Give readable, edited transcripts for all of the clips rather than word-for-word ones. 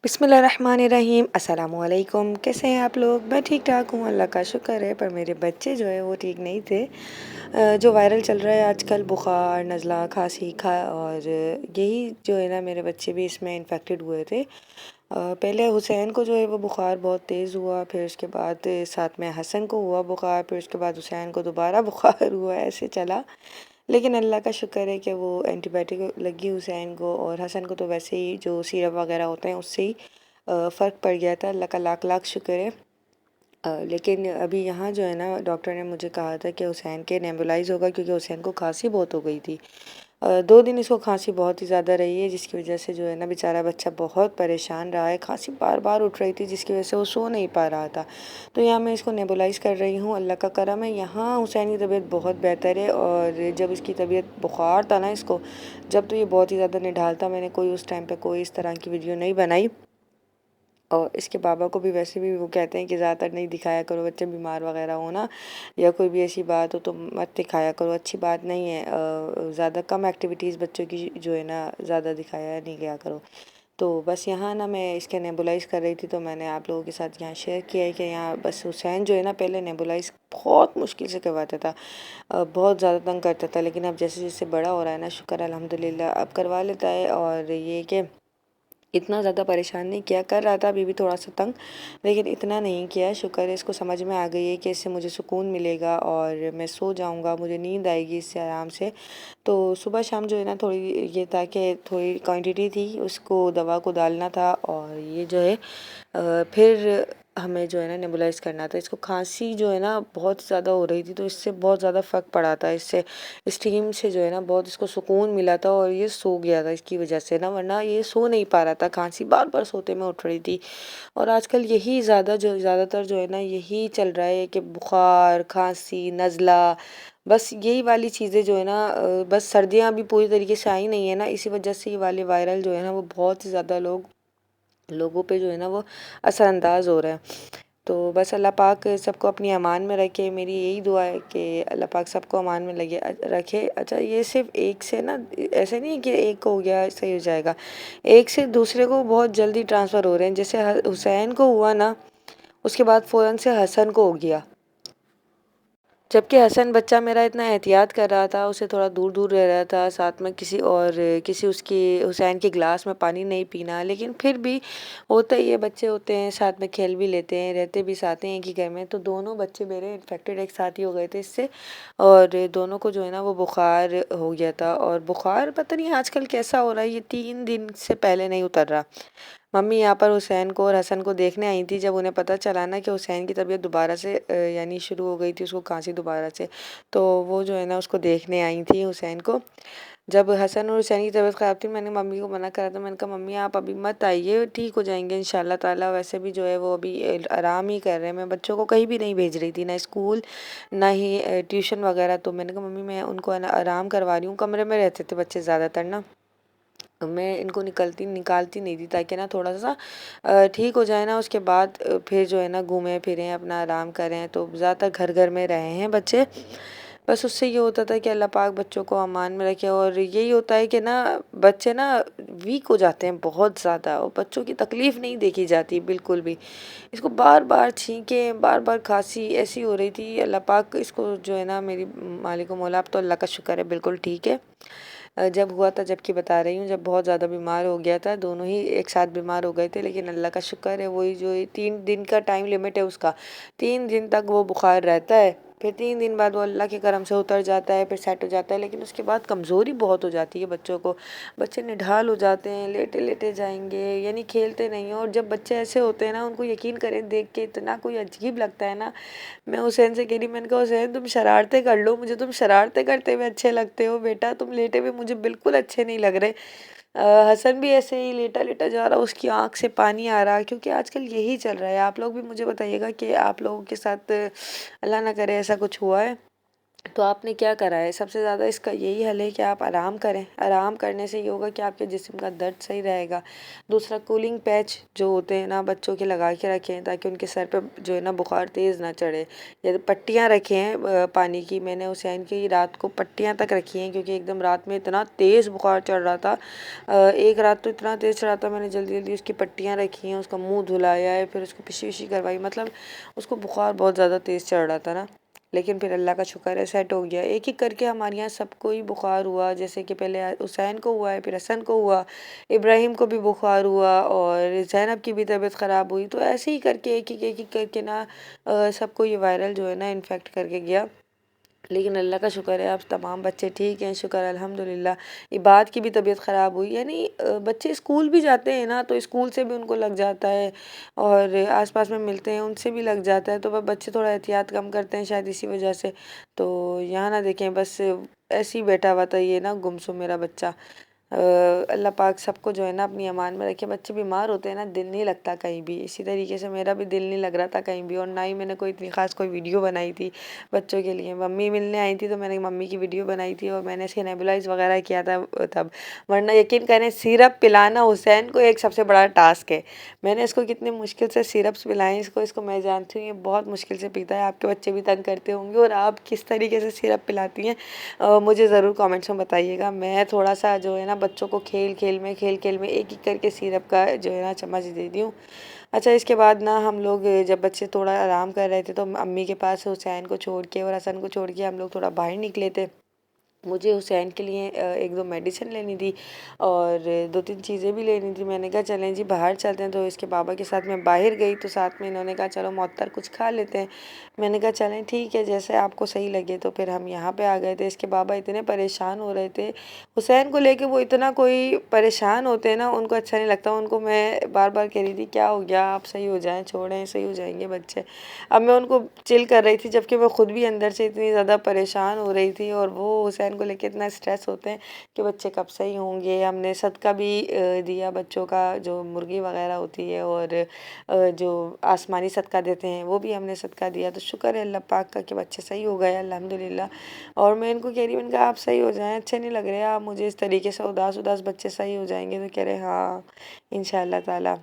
बिस्मिल्लाहिर्रहमानिर्रहीम अस्सलामुअलैकुम। कैसे हैं आप लोग? मैं ठीक ठाक हूँ, अल्लाह का शुक्र है। पर मेरे बच्चे जो है वो ठीक नहीं थे। जो वायरल चल रहा है आजकल, बुखार, नज़ला, खांसी खा और यही जो है ना, मेरे बच्चे भी इसमें इन्फेक्टेड हुए थे। पहले हुसैन को जो है वो बुखार बहुत तेज़ हुआ, फिर उसके बाद साथ में हसन को हुआ बुखार, फिर उसके बाद हुसैन को दोबारा बुखार हुआ, ऐसे चला। लेकिन अल्लाह का शुक्र है कि वो एंटीबायोटिक लगी हुसैन को, और हसन को तो वैसे ही जो सिरप वगैरह होते हैं उससे ही फ़र्क पड़ गया था। अल्लाह का लाख लाख शुक्र है। लेकिन अभी यहाँ जो है ना, डॉक्टर ने मुझे कहा था कि हुसैन के नेबुलाइज होगा, क्योंकि हुसैन को खांसी बहुत हो गई थी। 2 दिन इसको खांसी बहुत ही ज़्यादा रही है, जिसकी वजह से जो है ना बेचारा बच्चा बहुत परेशान रहा है। खांसी बार बार उठ रही थी, जिसकी वजह से वो सो नहीं पा रहा था। तो यहाँ मैं इसको नेबुलाइज कर रही हूँ, अल्लाह का करम है। यहाँ हुसैन की तबीयत बहुत बेहतर है, और जब इसकी तबीयत बुखार था ना इसको, जब तो ये बहुत ही ज़्यादा निढाल था, मैंने कोई उस टाइम पे कोई इस तरह की वीडियो नहीं बनाई। और इसके पापा को भी वैसे भी वो कहते हैं कि ज़्यादातर नहीं दिखाया करो, बच्चे बीमार वगैरह हो ना, या कोई भी ऐसी बात हो तो मत दिखाया करो, अच्छी बात नहीं है। ज़्यादा कम एक्टिविटीज़ बच्चों की जो है ना, ज़्यादा दिखाया नहीं गया करो। तो बस यहाँ ना मैं इसके नेबुलाइज़ कर रही थी, तो मैंने आप लोगों के साथ यहाँ शेयर किया है कि यहाँ बस हुसैन जो है ना, पहले नेबुलाइज़ बहुत मुश्किल से करवाता था। बहुत ज़्यादा तंग करता था, लेकिन अब जैसे जैसे बड़ा हो रहा है ना, शुक्र अल्हम्दुलिल्लाह अब करवा लेता है। और ये कि इतना ज़्यादा परेशान नहीं किया, कर रहा था अभी भी थोड़ा सा तंग, लेकिन इतना नहीं किया। शुक्र है, इसको समझ में आ गई है कि इससे मुझे सुकून मिलेगा और मैं सो जाऊंगा, मुझे नींद आएगी इससे आराम से। तो सुबह शाम जो है ना, थोड़ी ये था कि थोड़ी क्वांटिटी थी, उसको दवा को डालना था, और ये जो है फिर हमें जो है ना नेबुलाइज करना था। इसको खांसी जो है ना बहुत ज़्यादा हो रही थी, तो इससे बहुत ज़्यादा फ़र्क पड़ा था। इससे स्टीम से जो है ना बहुत इसको सुकून मिला था, और ये सो गया था इसकी वजह से ना, वरना ये सो नहीं पा रहा था। खांसी बार बार सोते में उठ रही थी। और आजकल यही ज़्यादातर जो है ना, यही चल रहा है कि बुखार, खांसी, नज़ला, बस यही वाली चीज़ें जो है ना, बस सर्दियाँ अभी पूरी तरीके से आई नहीं है ना, इसी वजह से ये वाले वायरल जो है ना, वो बहुत ही ज़्यादा लोगों पे जो है ना वो असरअंदाज हो रहा है। तो बस अल्लाह पाक सबको अपनी अमान में रखे, मेरी यही दुआ है कि अल्लाह पाक सबको अमान में लगे रखे। अच्छा, ये सिर्फ एक से ना, ऐसे नहीं कि एक को हो गया सही हो जाएगा, एक से दूसरे को बहुत जल्दी ट्रांसफ़र हो रहे हैं। जैसे हुसैन को हुआ ना, उसके बाद फ़ौरन से हसन को हो गया। जबकि हसन बच्चा मेरा इतना एहतियात कर रहा था, उसे थोड़ा दूर दूर रह रहा था, साथ में किसी उसकी हुसैन के गिलास में पानी नहीं पीना। लेकिन फिर भी होता ही है, बच्चे होते हैं, साथ में खेल भी लेते हैं, रहते भी साथ हैं एक ही घर में। तो दोनों बच्चे मेरे इन्फेक्टेड एक साथ ही हो गए थे इससे, और दोनों को जो है ना वो बुखार हो गया था। और बुखार पता नहीं आजकल कैसा हो रहा है, ये 3 दिन से पहले नहीं उतर रहा। मम्मी यहाँ पर हुसैन को और हसन को देखने आई थी, जब उन्हें पता चला ना कि हुसैन की तबीयत दोबारा से यानी शुरू हो गई थी, उसको खांसी दोबारा से। तो वो जो है ना उसको देखने आई थी हुसैन को। जब हसन और हुसैन की तबीयत ख़राब थी, मैंने मम्मी को मना करा था। मैंने कहा मम्मी आप अभी मत आइए, ठीक हो जाएंगे इंशाल्लाह ताला। वैसे भी जो है वो अभी आराम ही कर रहे हैं। मैं बच्चों को कहीं भी नहीं भेज रही थी, ना स्कूल ना ही ट्यूशन वगैरह। तो मैंने कहा मम्मी मैं उनको है ना आराम करवा रही हूँ। कमरे में रहते थे बच्चे ज़्यादातर ना, मैं इनको निकालती नहीं थी, ताकि ना थोड़ा सा ठीक हो जाए ना, उसके बाद फिर जो है ना घूमें फिरें, अपना आराम करें। तो ज़्यादातर घर घर में रहे हैं बच्चे। बस उससे ये होता था कि अल्लाह पाक बच्चों को अमान में रखे। और यही होता है कि ना बच्चे ना वीक हो जाते हैं बहुत ज़्यादा, और बच्चों की तकलीफ़ नहीं देखी जाती बिल्कुल भी। इसको बार बार छींकें, बार बार खांसी ऐसी हो रही थी। अल्लाह पाक इसको जो है ना, मेरी मालिक मौला, अब तो अल्लाह का शुक्र है बिल्कुल ठीक है। जब हुआ था, जबकि बता रही हूँ, जब बहुत ज़्यादा बीमार हो गया था, दोनों ही एक साथ बीमार हो गए थे। लेकिन अल्लाह का शुक्र है, वही जो 3 दिन का टाइम लिमिट है उसका, 3 दिन तक वो बुखार रहता है। फिर 3 दिन बाद वो अल्लाह के करम से उतर जाता है, फिर सेट हो जाता है। लेकिन उसके बाद कमज़ोरी बहुत हो जाती है बच्चों को, बच्चे निढाल हो जाते हैं, लेटे लेटे जाएंगे, यानी खेलते नहीं हैं। और जब बच्चे ऐसे होते हैं ना, उनको यकीन करें देख के इतना कोई अजीब लगता है ना। मैं हुसैन से कह रही, मैंने कहा हुसैन तुम शरारतें कर लो, मुझे तुम शरारतें करते हुए अच्छे लगते हो बेटा, तुम लेटे हुए मुझे बिल्कुल अच्छे नहीं लग रहे। हसन भी ऐसे ही लेटा लेटा जा रहा, उसकी आंख से पानी आ रहा, क्योंकि आजकल यही चल रहा है। आप लोग भी मुझे बताइएगा कि आप लोगों के साथ अल्लाह ना करे ऐसा कुछ हुआ है। तो आपने क्या करा है, सबसे ज़्यादा इसका यही हल है कि आप आराम करें। आराम करने से ये होगा कि आपके जिस्म का दर्द सही रहेगा। दूसरा, कूलिंग पैच जो होते हैं ना बच्चों के लगा के रखें ताकि उनके सर पे जो है ना बुखार तेज़ ना चढ़े। या तो पट्टियाँ रखें हैं पानी की। मैंने हुसैन की रात को पट्टियाँ तक रखी हैं क्योंकि एकदम रात में इतना तेज़ बुखार चढ़ रहा था। एक रात तो इतना तेज़ चढ़ा था, मैंने जल्दी जल्दी उसकी पट्टियाँ रखी हैं, उसका मुँह धुलाया है, फिर उसको पिशी विशी करवाई। मतलब उसको बुखार बहुत ज़्यादा तेज़ चढ़ रहा था ना, लेकिन फिर अल्लाह का शुक्र है सेट हो गया। एक एक करके हमारे यहाँ सबको ही बुखार हुआ। जैसे कि पहले हुसैन को हुआ है, फिर हसन को हुआ, इब्राहिम को भी बुखार हुआ और ज़ैनब की भी तबीयत ख़राब हुई। तो ऐसे ही करके एक एक करके ना सबको ये वायरल जो है ना इन्फेक्ट करके गया। लेकिन अल्लाह का शुक्र है अब तमाम बच्चे ठीक हैं, शुक्र अल्हम्दुलिल्लाह। इबाद की भी तबीयत ख़राब हुई, यानी बच्चे स्कूल भी जाते हैं ना तो स्कूल से भी उनको लग जाता है और आसपास में मिलते हैं उनसे भी लग जाता है। तो वह बच्चे थोड़ा एहतियात कम करते हैं शायद इसी वजह से। तो यहाँ ना देखें, बस ऐसे ही बैठा हुआ था ये ना गुमसुम मेरा बच्चा। अल्लाह पाक सबको जो है ना अपनी अमान में रखे। बच्चे बीमार होते हैं ना, दिल नहीं लगता कहीं भी। इसी तरीके से मेरा भी दिल नहीं लग रहा था कहीं भी, और ना ही मैंने कोई इतनी ख़ास कोई वीडियो बनाई थी बच्चों के लिए। मम्मी मिलने आई थी तो मैंने मम्मी की वीडियो बनाई थी और मैंने इसके नेबुलाइज वगैरह किया था तब। वरना यकीन करें, सिरप पिलाना हुसैन को एक सबसे बड़ा टास्क है। मैंने इसको कितनी मुश्किल से सिरप्स पिलाएं इसको मैं जानती हूँ ये बहुत मुश्किल से पीता है। आपके बच्चे भी तंग करते होंगे, और आप किस तरीके से सिरप पिलाती हैं मुझे ज़रूर कमेंट्स में बताइएगा। मैं थोड़ा सा जो है ना बच्चों को खेल खेल में एक एक करके सिरप का जो है ना चम्मच देती हूँ। अच्छा, इसके बाद ना हम लोग जब बच्चे थोड़ा आराम कर रहे थे तो अम्मी के पास हुसैन को छोड़ के और हसन को छोड़ के हम लोग थोड़ा बाहर निकले थे। मुझे हुसैन के लिए एक दो मेडिसिन लेनी थी और दो तीन चीज़ें भी लेनी थी। मैंने कहा चलें जी बाहर चलते हैं। तो इसके बाबा के साथ मैं बाहर गई तो साथ में इन्होंने कहा चलो मुअत्तर कुछ खा लेते हैं। मैंने कहा चलें ठीक है, जैसे आपको सही लगे। तो फिर हम यहाँ पे आ गए थे। इसके बाबा इतने परेशान हो रहे थे हुसैन को लेके। वो इतना कोई परेशान होते हैं ना, उनको अच्छा नहीं लगता। उनको मैं बार बार कह रही थी क्या हो गया, आप सही हो जाएं, छोड़ें, सही हो जाएंगे बच्चे। अब मैं उनको चिल कर रही थी जबकि मैं खुद भी अंदर से इतनी ज़्यादा परेशान हो रही थी और वो हुसैन को लेके इतना स्ट्रेस होते हैं कि बच्चे कब सही होंगे। हमने सदका भी दिया बच्चों का, जो मुर्गी वगैरह होती है और जो आसमानी सदका देते हैं वो भी हमने सदका दिया। तो शुक्र है अल्लाह पाक का कि बच्चे सही हो गए अल्हम्दुलिल्लाह। और मैं इनको कह रही हूँ, मैंने कहा आप सही हो जाएं, अच्छे नहीं लग रहे आप मुझे इस तरीके से उदास उदास, बच्चे सही हो जाएंगे। तो कह रहे हाँ इंशाअल्लाह ताला।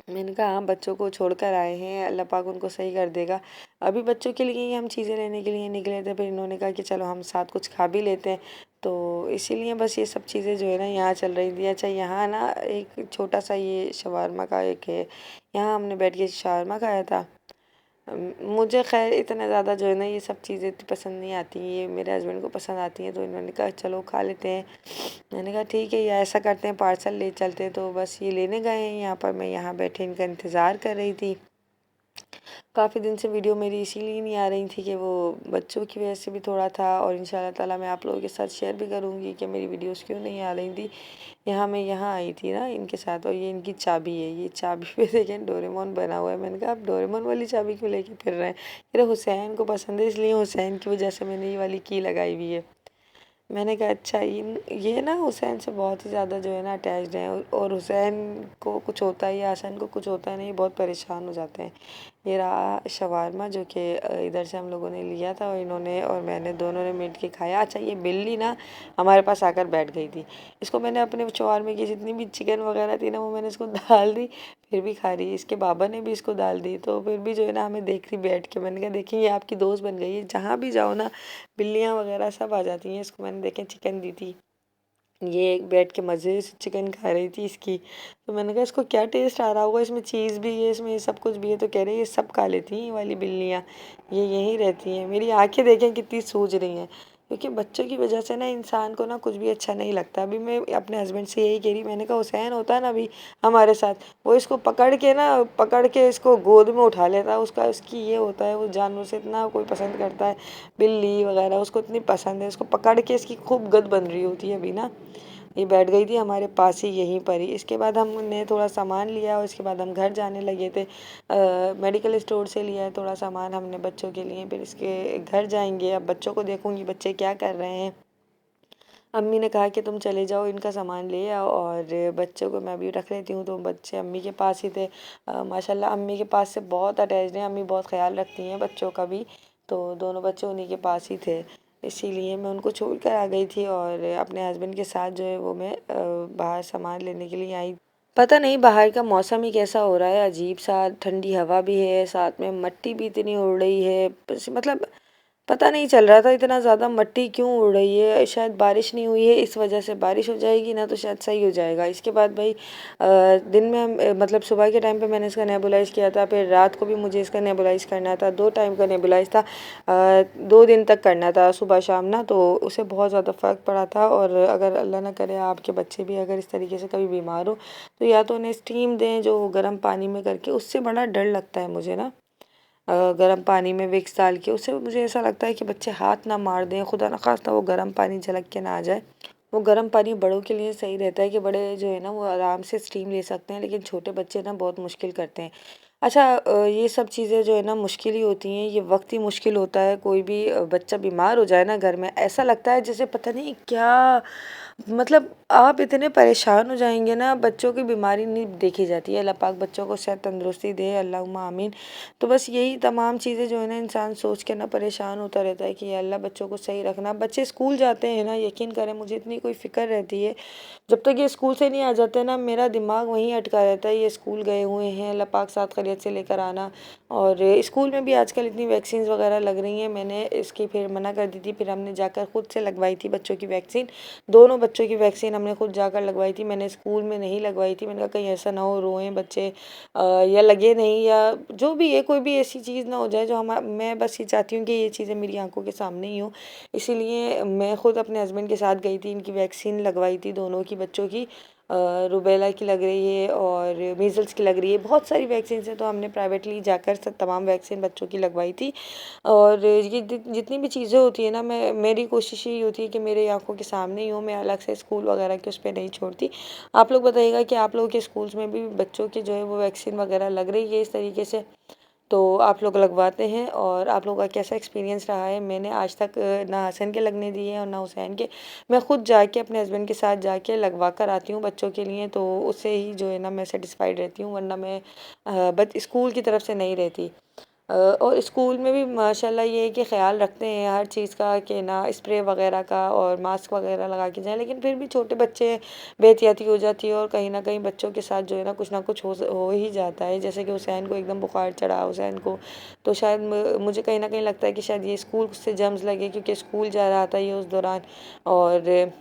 मैंने कहा हाँ, बच्चों को छोड़कर आए हैं, अल्लाह पाक उनको सही कर देगा। अभी बच्चों के लिए ही हम चीज़ें लेने के लिए निकले थे, फिर इन्होंने कहा कि चलो हम साथ कुछ खा भी लेते हैं। तो इसीलिए बस ये सब चीज़ें जो है ना यहाँ चल रही थी। अच्छा, यहाँ ना एक छोटा सा ये शवारमा का एक है, यहाँ हमने बैठ के शवारमा खाया था। मुझे खैर इतना ज़्यादा जो है ना ये सब चीज़ें तो पसंद नहीं आती, ये मेरे हस्बैंड को पसंद आती हैं। तो इन्होंने कहा चलो खा लेते हैं। मैंने कहा ठीक है, या ऐसा करते हैं पार्सल ले चलते हैं। तो बस ये लेने गए हैं यहाँ पर, मैं यहाँ बैठे इनका इंतज़ार कर रही थी। काफ़ी दिन से वीडियो मेरी इसीलिए नहीं आ रही थी कि वो बच्चों की वजह से भी थोड़ा था, और इंशाल्लाह ताला मैं आप लोगों के साथ शेयर भी करूँगी कि मेरी वीडियोस क्यों नहीं आ रही थी। यहाँ मैं यहाँ आई थी ना इनके साथ, और ये इनकी चाबी है, ये चाबी पे देखें डोरेमोन बना हुआ है। मैंने कहा आप डोरेमोन वाली चाबी क्यों लेके फिर रहे हैं। ये हुसैन को पसंद है इसलिए हुसैन की वजह से मैंने ये वाली की लगाई हुई है। मैंने कहा अच्छा, ये ना हुसैन से बहुत ही ज़्यादा जो है ना अटैच्ड हैं, और हुसैन को कुछ होता है या हसन को कुछ होता है नहीं, बहुत परेशान हो जाते हैं। ये रहा शवारमा जो कि इधर से हम लोगों ने लिया था, और इन्होंने और मैंने दोनों ने मिल के खाया। अच्छा, ये बिल्ली ना हमारे पास आकर बैठ गई थी। इसको मैंने अपने शवारमे की जितनी भी चिकन वगैरह थी ना वो मैंने इसको डाल दी, फिर भी खा रही है। इसके बाबा ने भी इसको डाल दी, तो फिर भी जो है ना हमें देख रही बैठ के। मैंने कहा देखिए ये आपकी दोस्त बन गई है, जहाँ भी जाओ ना बिल्लियाँ वगैरह सब आ जाती हैं। इसको मैंने देखें चिकन दी थी, ये एक बैठ के मज़े से चिकन खा रही थी इसकी। तो मैंने कहा इसको क्या टेस्ट आ रहा होगा, इसमें चीज़ भी है, इसमें ये सब कुछ भी है। तो कह रही है ये सब खा लेती हैं ये वाली बिल्लियाँ, ये यहीं रहती हैं। मेरी आंखें देखें कितनी सूज रही हैं, क्योंकि बच्चों की वजह से ना इंसान को ना कुछ भी अच्छा नहीं लगता। अभी मैं अपने हस्बैंड से यही कह रही, मैंने कहा हुसैन होता है ना अभी हमारे साथ, वो इसको पकड़ के इसको गोद में उठा लेता है। उसका उसकी ये होता है, वो जानवर से इतना कोई पसंद करता है, बिल्ली वगैरह उसको इतनी पसंद है। उसको पकड़ के इसकी खूब गद बन रही होती है अभी ना। ये बैठ गई थी हमारे पास ही यहीं पर ही। इसके बाद हमने थोड़ा सामान लिया और इसके बाद हम घर जाने लगे थे। मेडिकल स्टोर से लिया है थोड़ा सामान हमने बच्चों के लिए, फिर इसके घर जाएंगे। अब बच्चों को देखूंगी बच्चे क्या कर रहे हैं। अम्मी ने कहा कि तुम चले जाओ इनका सामान ले आओ, और बच्चों को मैं अभी रख लेती हूँ। तो बच्चे अम्मी के पास ही थे। माशाल्लाह अम्मी के पास से बहुत अटैच्ड हैं, अम्मी बहुत ख्याल रखती हैं बच्चों का भी। तो दोनों बच्चे उन्हीं के पास ही थे, इसीलिए मैं उनको छोड़ कर आ गई थी और अपने हस्बैंड के साथ जो है वो मैं बाहर सामान लेने के लिए आई। पता नहीं बाहर का मौसम ही कैसा हो रहा है, अजीब सा, ठंडी हवा भी है, साथ में मिट्टी भी इतनी उड़ रही है, मतलब पता नहीं चल रहा था इतना ज़्यादा मिट्टी क्यों उड़ रही है। शायद बारिश नहीं हुई है, इस वजह से। बारिश हो जाएगी ना तो शायद सही हो जाएगा। इसके बाद भाई दिन में मतलब सुबह के टाइम पे मैंने इसका नेबुलाइज किया था, फिर रात को भी मुझे इसका नेबुलाइज करना था। 2 टाइम का नेबुलाइज था, 2 दिन तक करना था, सुबह शाम ना, तो उसे बहुत ज़्यादा फ़र्क पड़ा था। और अगर अल्लाह ना करे आपके बच्चे भी अगर इस तरीके से कभी बीमार हो तो या तो उन्हें स्टीम दें जो गर्म पानी में करके, उससे बड़ा डर लगता है मुझे ना, गर्म पानी में विक्स डाल के, उससे मुझे ऐसा लगता है कि बच्चे हाथ ना मार दें, खुदा ना खास्ता वो गर्म पानी झलक के ना आ जाए। वो गर्म पानी बड़ों के लिए सही रहता है कि बड़े जो है ना वो आराम से स्टीम ले सकते हैं, लेकिन छोटे बच्चे ना बहुत मुश्किल करते हैं। अच्छा, ये सब चीज़ें जो है ना मुश्किल ही होती हैं, ये वक्त ही मुश्किल होता है। कोई भी बच्चा बीमार हो जाए ना घर में, ऐसा लगता है जैसे पता नहीं क्या, मतलब आप इतने परेशान हो जाएंगे ना। बच्चों की बीमारी नहीं देखी जाती है, अल्लाह पाक बच्चों को सेहत तंदुरुस्ती दे, अल्लाहुम्मा आमीन। तो बस यही तमाम चीज़ें जो है ना इंसान सोच के ना परेशान होता रहता है कि या अल्लाह बच्चों को सही रखना। बच्चे स्कूल जाते हैं ना, यकीन करें मुझे इतनी कोई फ़िक्र रहती है, जब तक ये स्कूल से नहीं आ जाते ना मेरा दिमाग वहीं अटका रहता है, ये स्कूल गए हुए हैं, अल्लाह पाक साथ खैरियत से लेकर आना। और स्कूल में भी आजकल इतनी वैक्सीन वगैरह लग रही हैं, मैंने इसकी फिर मना कर दी थी, फिर हमने जाकर ख़ुद से लगवाई थी बच्चों की वैक्सीन। दोनों बच्चों की वैक्सीन हमने खुद जाकर लगवाई थी, मैंने स्कूल में नहीं लगवाई थी। मैंने कहा कहीं ऐसा ना हो रोएं बच्चे, या लगे नहीं, या जो भी है कोई भी ऐसी चीज़ ना हो जाए जो हम, मैं बस ये चाहती हूँ कि ये चीज़ें मेरी आंखों के सामने ही हो। इसीलिए मैं खुद अपने हस्बैंड के साथ गई थी, इनकी वैक्सीन लगवाई थी, दोनों की बच्चों की। रुबेला की लग रही है और मीज़ल्स की लग रही है, बहुत सारी वैक्सीन है, तो हमने प्राइवेटली जाकर सब तमाम वैक्सीन बच्चों की लगवाई थी। और ये जितनी भी चीज़ें होती है ना, मेरी कोशिश यही होती है कि मेरे आंखों के सामने ही हो, मैं अलग से स्कूल वगैरह के उस पर नहीं छोड़ती। आप लोग बताइएगा कि आप लोगों के स्कूल्स में भी बच्चों की जो है वो वैक्सीन वगैरह लग रही है इस तरीके से, तो आप लोग लगवाते हैं? और आप लोगों का कैसा एक्सपीरियंस रहा है? मैंने आज तक ना हसन के लगने दिए हैं और ना हुसैन के। मैं खुद जाके अपने हस्बैंड के साथ जाके लगवा कर आती हूँ बच्चों के लिए, तो उससे ही जो है ना मैं सेटिस्फाइड रहती हूँ, वरना मैं बट स्कूल की तरफ से नहीं रहती। और स्कूल में भी माशाल्लाह ये है कि ख़्याल रखते हैं हर चीज़ का, कि ना स्प्रे वगैरह का और मास्क वगैरह लगा के जाएं, लेकिन फिर भी छोटे बच्चे बेहतियाती हो जाती है और कहीं ना कहीं बच्चों के साथ जो है ना कुछ हो ही जाता है। जैसे कि हुसैन को एकदम बुखार चढ़ा, हुसैन को, तो शायद मुझे कहीं ना कहीं लगता है कि शायद ये स्कूल से जर्म्स लगे, क्योंकि स्कूल जा रहा था ये उस दौरान। और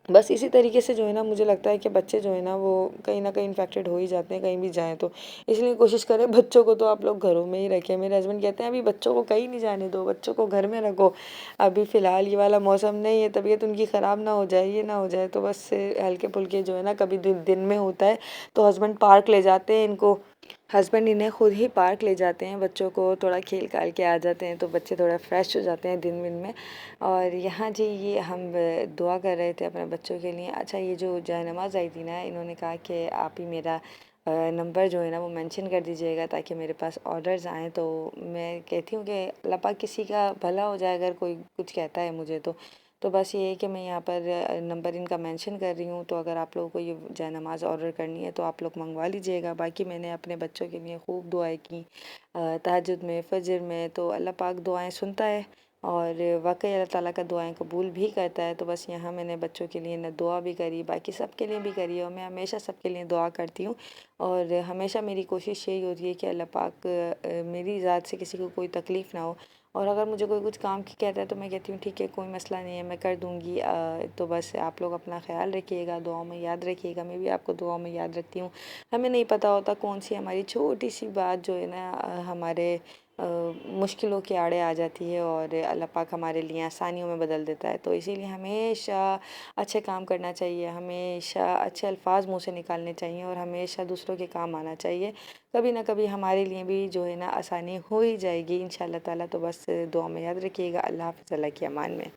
बस इसी तरीके से जो है ना मुझे लगता है कि बच्चे जो है ना वो कहीं ना कहीं इन्फेक्टेड हो ही जाते हैं कहीं भी जाएँ तो। इसलिए कोशिश करें बच्चों को तो आप लोग घरों में ही रखें। मेरे हस्बैंड कहते हैं अभी बच्चों को कहीं नहीं जाने दो, बच्चों को घर में रखो, अभी फ़िलहाल ये वाला मौसम नहीं है, तबीयत उनकी ख़राब ना हो जाए, ये ना हो जाए। तो बस हल्के फुल्के जो है ना, कभी दिन में होता है तो हस्बैंड पार्क ले जाते हैं इनको, हस्बैंड इन्हें खुद ही पार्क ले जाते हैं, बच्चों को थोड़ा खेल खाल के आ जाते हैं, तो बच्चे थोड़ा फ्रेश हो जाते हैं दिन में। और यहाँ जी ये हम दुआ कर रहे थे अपने बच्चों के लिए। अच्छा, ये जो जाए नमाज़ आई थी ना, इन्होंने कहा कि आप ही मेरा नंबर जो है ना वो मेंशन कर दीजिएगा ताकि मेरे पास ऑर्डर्स आएँ। तो मैं कहती हूँ कि अल्लाह पाक किसी का भला हो जाए अगर कोई कुछ कहता है मुझे तो बस ये है कि मैं यहाँ पर नंबर इनका मेंशन कर रही हूँ। तो अगर आप लोगों को ये जाए नमाज़ ऑर्डर करनी है तो आप लोग मंगवा लीजिएगा। बाकी मैंने अपने बच्चों के लिए खूब दुआएं की, तहज्जुद में, फजर में, तो अल्लाह पाक दुआएं सुनता है और वाकई अल्लाह ताला का दुआएं कबूल भी करता है। तो बस यहाँ मैंने बच्चों के लिए न दुआ भी करी, बाकी सब के लिए भी करी, और मैं हमेशा सबके लिए दुआ करती हूँ। और हमेशा मेरी कोशिश यही होती है कि अल्लाह पाक मेरी ज़ात से किसी को कोई तकलीफ़ ना हो। और अगर मुझे कोई कुछ काम की कहता है तो मैं कहती हूँ ठीक है, कोई मसला नहीं है, मैं कर दूँगी। तो बस आप लोग अपना ख्याल रखिएगा, दुआओं में याद रखिएगा, मैं भी आपको दुआओं में याद रखती हूँ। हमें नहीं पता होता कौन सी हमारी छोटी सी बात जो है ना हमारे मुश्किलों के आड़े आ जाती है और अल्लाह पाक हमारे लिए आसानियों में बदल देता है। तो इसीलिए हमेशा अच्छे काम करना चाहिए, हमेशा अच्छे अल्फाज मुँह से निकालने चाहिए और हमेशा दूसरों के काम आना चाहिए। कभी ना कभी हमारे लिए भी जो है ना आसानी हो ही जाएगी इंशाअल्लाह ताला। तो बस दुआ में याद रखिएगा। अल्लाह हाफ़िज़, अल्लाह की अमान में।